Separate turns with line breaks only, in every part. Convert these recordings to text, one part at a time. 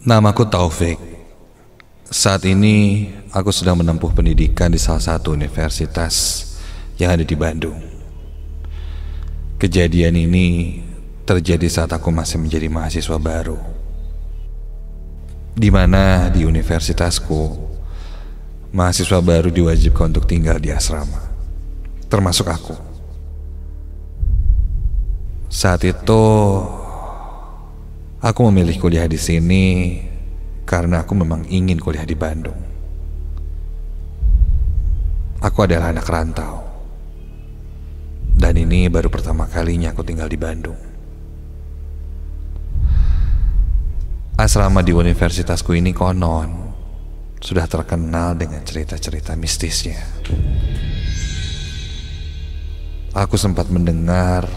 Namaku Taufik. Saat ini aku sedang menempuh pendidikan di salah satu universitas yang ada di Bandung. Kejadian ini terjadi saat aku masih menjadi mahasiswa baru, di mana di universitasku mahasiswa baru diwajibkan untuk tinggal di asrama, termasuk aku. Saat itu aku memilih kuliah di sini karena aku memang ingin kuliah di Bandung. Aku adalah anak rantau, dan ini baru pertama kalinya aku tinggal di Bandung. Asrama di universitasku ini konon sudah terkenal dengan cerita-cerita mistisnya. Aku sempat mendengar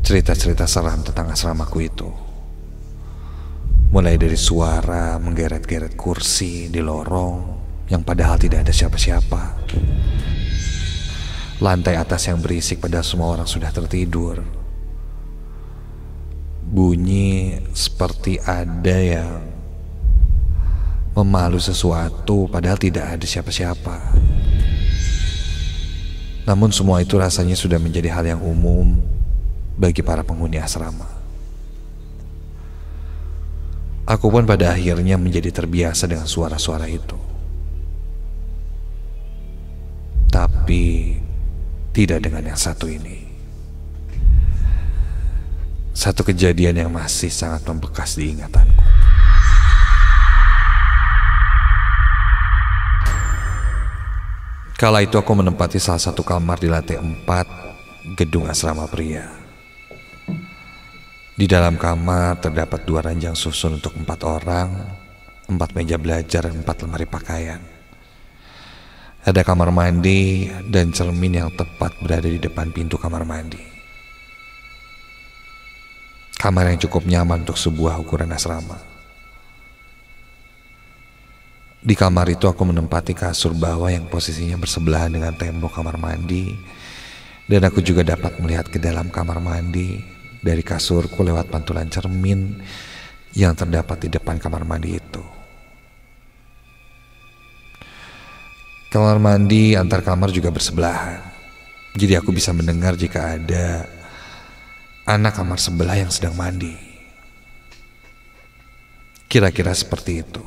cerita-cerita seram tentang asramaku itu. Mulai dari suara menggeret-geret kursi di lorong yang padahal tidak ada siapa-siapa, lantai atas yang berisik padahal semua orang sudah tertidur, bunyi seperti ada yang memalu sesuatu padahal tidak ada siapa-siapa. Namun semua itu rasanya sudah menjadi hal yang umum bagi para penghuni asrama. Aku pun pada akhirnya menjadi terbiasa dengan suara-suara itu. Tapi tidak dengan yang satu ini. Satu kejadian yang masih sangat membekas di ingatanku. Kala itu aku menempati salah satu kamar di lantai 4 gedung asrama pria. Di dalam kamar terdapat 2 ranjang susun untuk 4 orang, 4 meja belajar, dan 4 lemari pakaian. Ada kamar mandi dan cermin yang tepat berada di depan pintu kamar mandi. Kamar yang cukup nyaman untuk sebuah ukuran asrama. Di kamar itu aku menempati kasur bawah yang posisinya bersebelahan dengan tembok kamar mandi, dan aku juga dapat melihat ke dalam kamar mandi dari kasurku lewat pantulan cermin yang terdapat di depan kamar mandi itu. Kamar mandi antar kamar juga bersebelahan, jadi aku bisa mendengar jika ada anak kamar sebelah yang sedang mandi. Kira-kira seperti itu.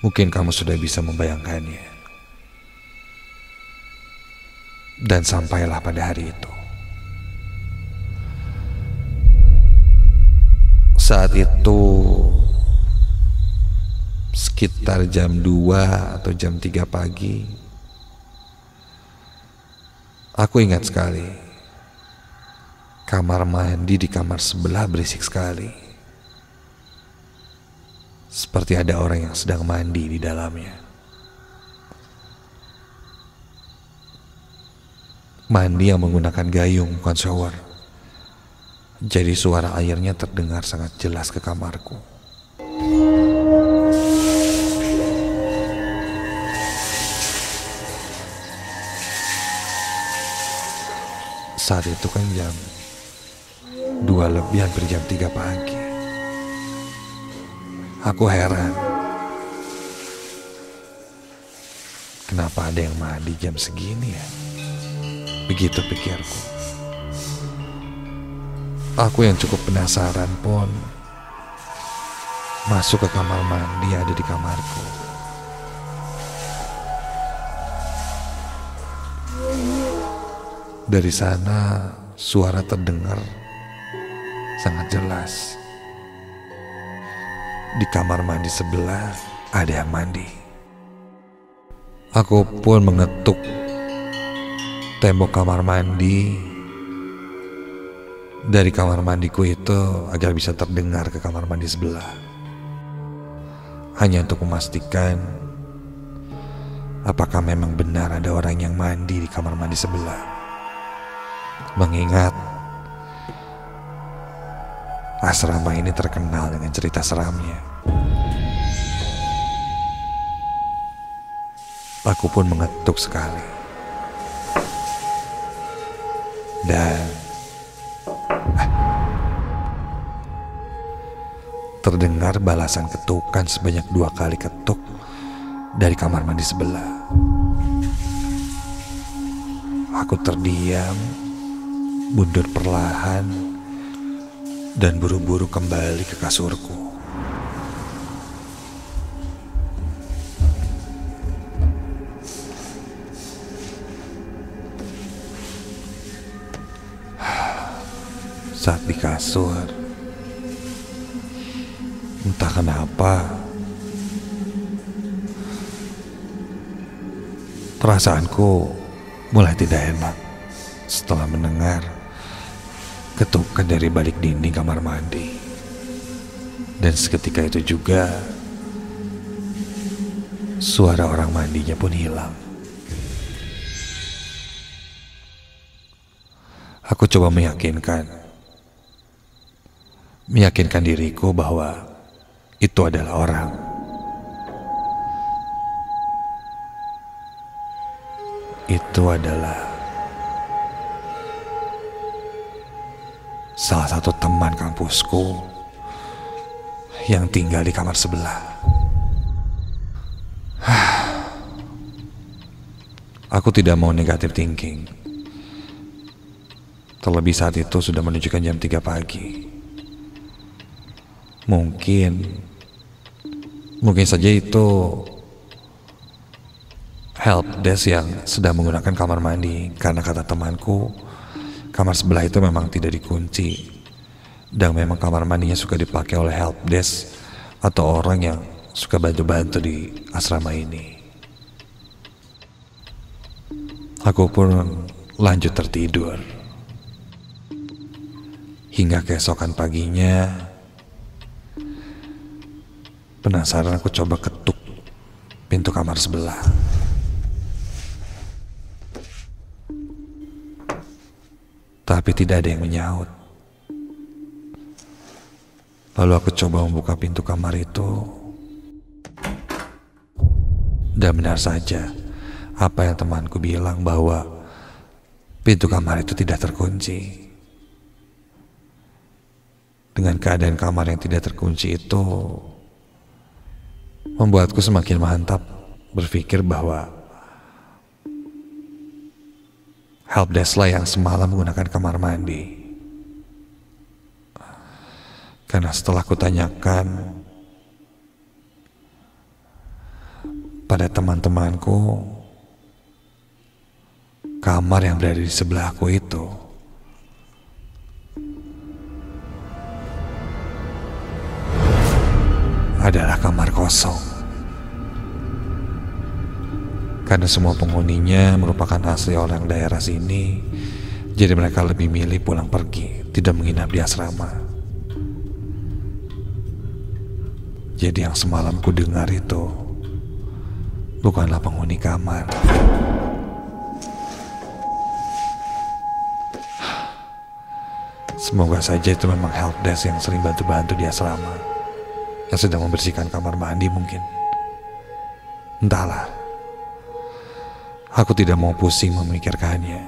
Mungkin kamu sudah bisa membayangkannya. Dan sampailah pada hari itu. Saat itu sekitar jam 2 atau jam 3 pagi. Aku ingat sekali, kamar mandi di kamar sebelah berisik sekali. Seperti ada orang yang sedang mandi di dalamnya. Mandi yang menggunakan gayung, bukan shower. Jadi suara airnya terdengar sangat jelas ke kamarku. Saat itu kan jam 2 lebih, hampir jam 3 pagi. Aku heran, kenapa ada yang mandi jam segini ya? Begitu pikirku. Aku yang cukup penasaran pun masuk ke kamar mandi yang ada di kamarku. Dari sana suara terdengar sangat jelas. Di kamar mandi sebelah ada yang mandi. Aku pun mengetuk tembok kamar mandi dari kamar mandiku itu agar bisa terdengar ke kamar mandi sebelah. Hanya untuk memastikan apakah memang benar ada orang yang mandi di kamar mandi sebelah. Mengingat asrama ini terkenal dengan cerita seramnya. Aku pun mengetuk sekali. Dan terdengar balasan ketukan sebanyak 2 kali ketuk dari kamar mandi sebelah. Aku terdiam, mundur perlahan, dan buru-buru kembali ke kasurku. Saat di kasur, entah kenapa perasaanku mulai tidak enak setelah mendengar ketukan dari balik dinding kamar mandi. Dan seketika itu juga suara orang mandinya pun hilang. Aku coba meyakinkan diriku bahwa itu adalah orang. Itu adalah salah satu teman kampusku yang tinggal di kamar sebelah. Aku tidak mau negative thinking. Terlebih saat itu sudah menunjukkan jam 3 pagi. Mungkin saja itu help desk yang sedang menggunakan kamar mandi, karena kata temanku, kamar sebelah itu memang tidak dikunci, dan memang kamar mandinya suka dipakai oleh help desk atau orang yang suka bantu-bantu di asrama ini. Aku pun lanjut tertidur. Hingga keesokan paginya, penasaran aku coba ketuk pintu kamar sebelah. Tapi tidak ada yang menyaut. Lalu aku coba membuka pintu kamar itu. Dan benar saja apa yang temanku bilang, bahwa pintu kamar itu tidak terkunci. Dengan keadaan kamar yang tidak terkunci itu membuatku semakin mantap berpikir bahwa helpdesk lah yang semalam menggunakan kamar mandi. Karena setelah kutanyakan pada teman-temanku, kamar yang berada di sebelahku itu adalah kamar kosong. Karena semua penghuninya merupakan asli orang daerah sini, jadi mereka lebih milih pulang pergi, tidak menginap di asrama. Jadi yang semalam ku dengar itu bukanlah penghuni kamar. Semoga saja itu memang helpdesk yang sering bantu-bantu di asrama, yang sedang membersihkan kamar mandi mungkin. Entahlah. Aku tidak mau pusing memikirkannya.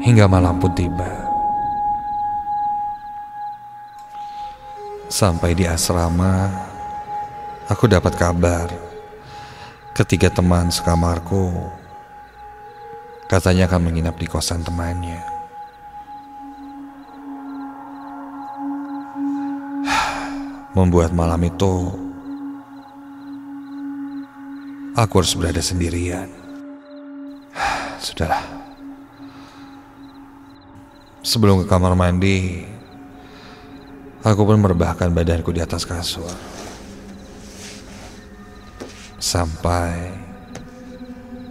Hingga malam pun tiba. Sampai di asrama, aku dapat kabar ketiga teman sekamarku katanya akan menginap di kosan temannya. Membuat malam itu aku harus berada sendirian. Sudahlah. Sebelum ke kamar mandi, aku pun merebahkan badanku di atas kasur. Sampai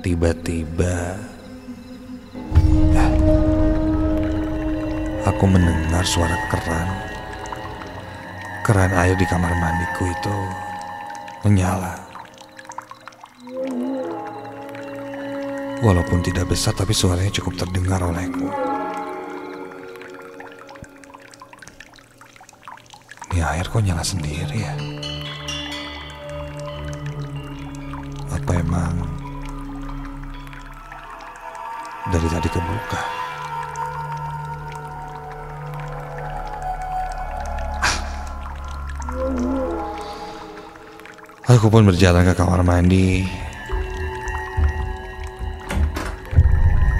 tiba-tiba aku mendengar suara keran air di kamar mandiku itu menyala. Walaupun tidak besar, tapi suaranya cukup terdengar olehku. Ini air kok nyala sendiri ya? Apa emang dari tadi kebuka? Aku pun berjalan ke kamar mandi.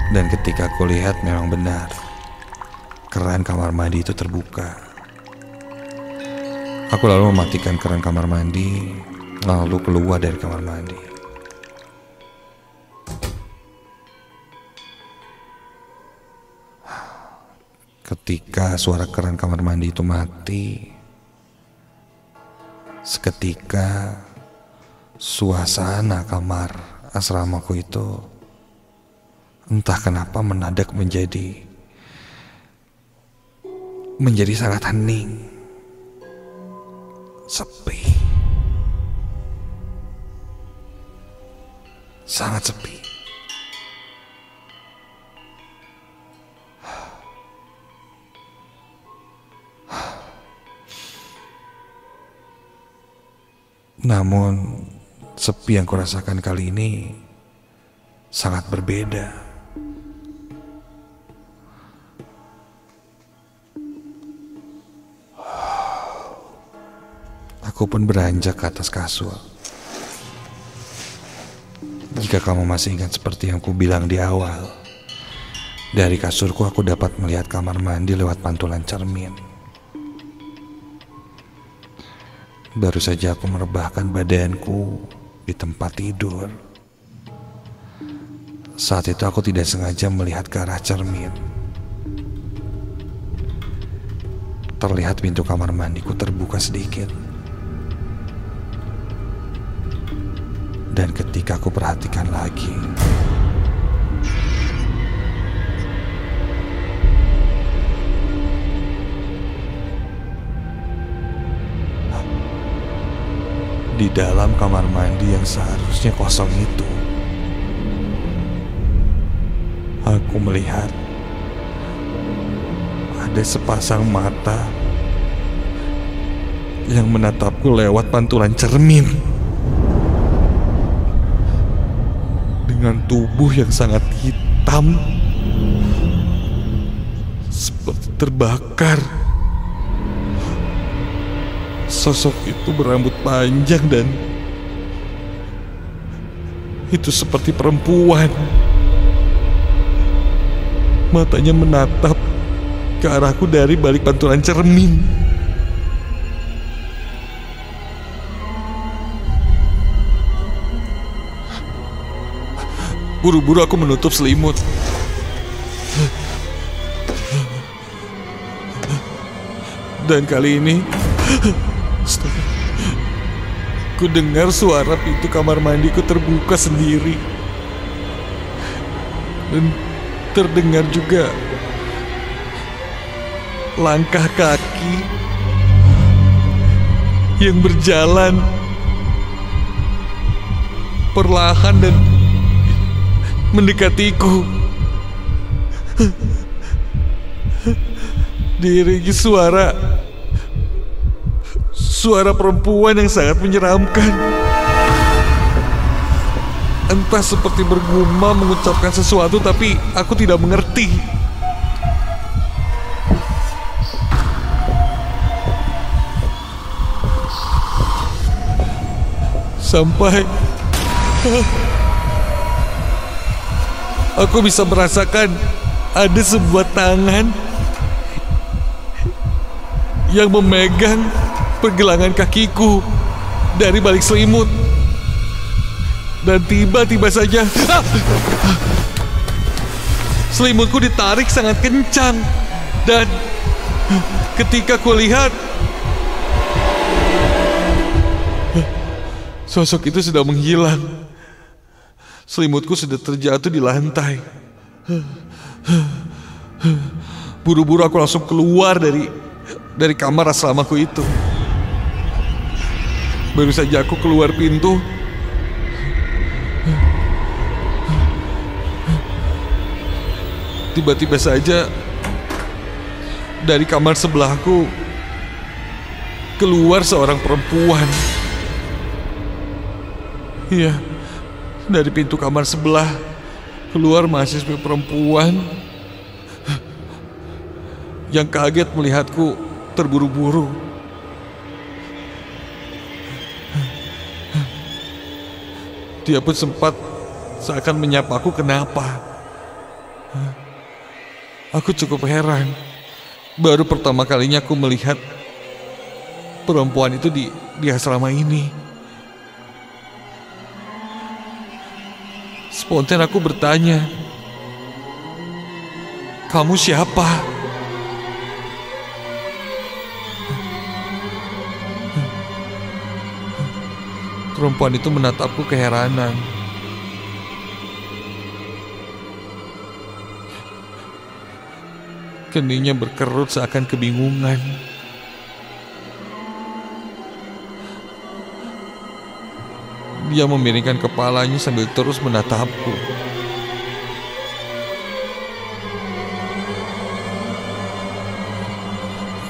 Dan ketika aku lihat memang benar, keran kamar mandi itu terbuka. Aku lalu mematikan keran kamar mandi, lalu keluar dari kamar mandi. Ketika suara keran kamar mandi itu mati, seketika suasana kamar asramaku itu entah kenapa mendadak menjadi sangat hening, sepi, sangat sepi. Namun sepi yang kurasakan kali ini sangat berbeda. Aku pun beranjak ke atas kasur. Jika kamu masih ingat seperti yang ku bilang di awal, dari kasurku aku dapat melihat kamar mandi lewat pantulan cermin. Baru saja aku merebahkan badanku di tempat tidur. Saat itu aku tidak sengaja melihat ke arah cermin. Terlihat pintu kamar mandiku terbuka sedikit. Dan ketika aku perhatikan lagi, di dalam kamar mandi yang seharusnya kosong itu, aku melihat ada sepasang mata yang menatapku lewat pantulan cermin. Dengan tubuh yang sangat hitam, seperti terbakar. Sosok itu berambut panjang dan itu seperti perempuan. Matanya menatap ke arahku dari balik pantulan cermin. Buru-buru aku menutup selimut. Dan kali ini ku dengar suara pintu kamar mandiku terbuka sendiri. Dan terdengar juga langkah kaki yang berjalan perlahan dan mendekatiku. Diiringi suara perempuan yang sangat menyeramkan. Entah seperti bergumam mengucapkan sesuatu, tapi aku tidak mengerti. Sampai aku bisa merasakan ada sebuah tangan yang memegang pergelangan kakiku dari balik selimut. Dan tiba-tiba saja selimutku ditarik sangat kencang. Dan ketika ku lihat, sosok itu sudah menghilang. Selimutku sudah terjatuh di lantai. Buru-buru aku langsung keluar dari kamar asramaku itu. Baru saja aku keluar pintu, tiba-tiba saja dari kamar sebelahku keluar seorang perempuan. Iya, dari pintu kamar sebelah keluar mahasiswa perempuan yang kaget melihatku terburu-buru. Dia pun sempat seakan menyapaku kenapa. Aku cukup heran. Baru pertama kalinya aku melihat perempuan itu di asrama ini. Spontan aku bertanya, "Kamu siapa?" Perempuan itu menatapku keheranan. Keningnya berkerut seakan kebingungan. Dia memiringkan kepalanya sambil terus menatapku.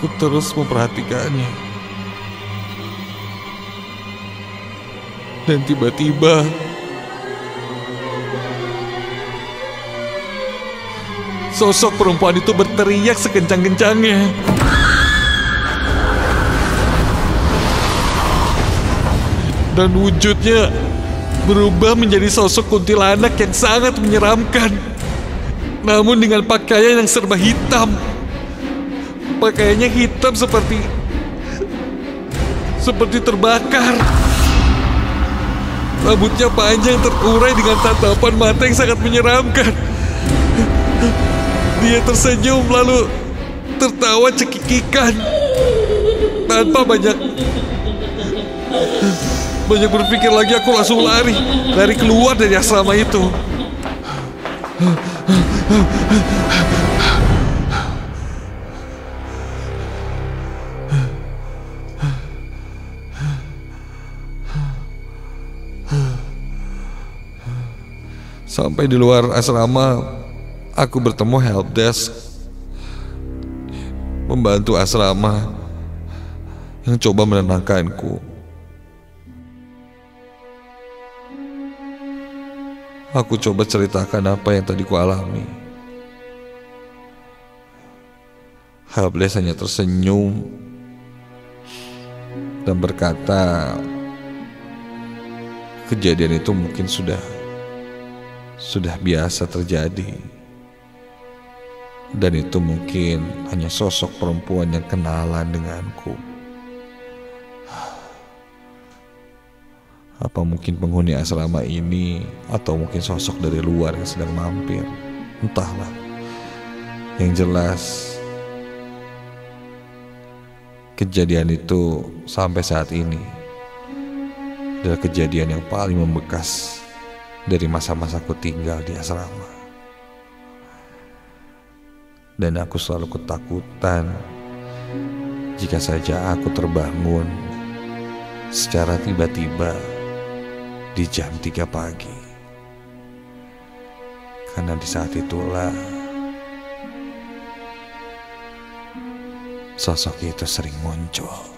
Aku terus memperhatikannya. Dan tiba-tiba sosok perempuan itu berteriak sekencang-kencangnya. Dan wujudnya berubah menjadi sosok kuntilanak yang sangat menyeramkan. Namun dengan pakaian yang serba hitam. Pakaiannya hitam seperti terbakar. Rambutnya panjang terurai dengan tatapan mata yang sangat menyeramkan. Dia tersenyum lalu tertawa cekikikan. Tanpa banyak berpikir lagi, aku langsung lari keluar dari asrama itu. Sampai di luar asrama, aku bertemu helpdesk pembantu asrama yang coba menenangkanku. Aku coba ceritakan apa yang tadi ku alami. Helpdesk hanya tersenyum dan berkata, kejadian itu mungkin sudah biasa terjadi. Dan itu mungkin hanya sosok perempuan yang kenalan denganku. Apa mungkin penghuni asrama ini, atau mungkin sosok dari luar yang sedang mampir. Entahlah. Yang jelas, kejadian itu sampai saat ini adalah kejadian yang paling membekas dari masa-masaku tinggal di asrama. Dan aku selalu ketakutan jika saja aku terbangun secara tiba-tiba di jam 3 pagi. Karena di saat itulah sosok itu sering muncul.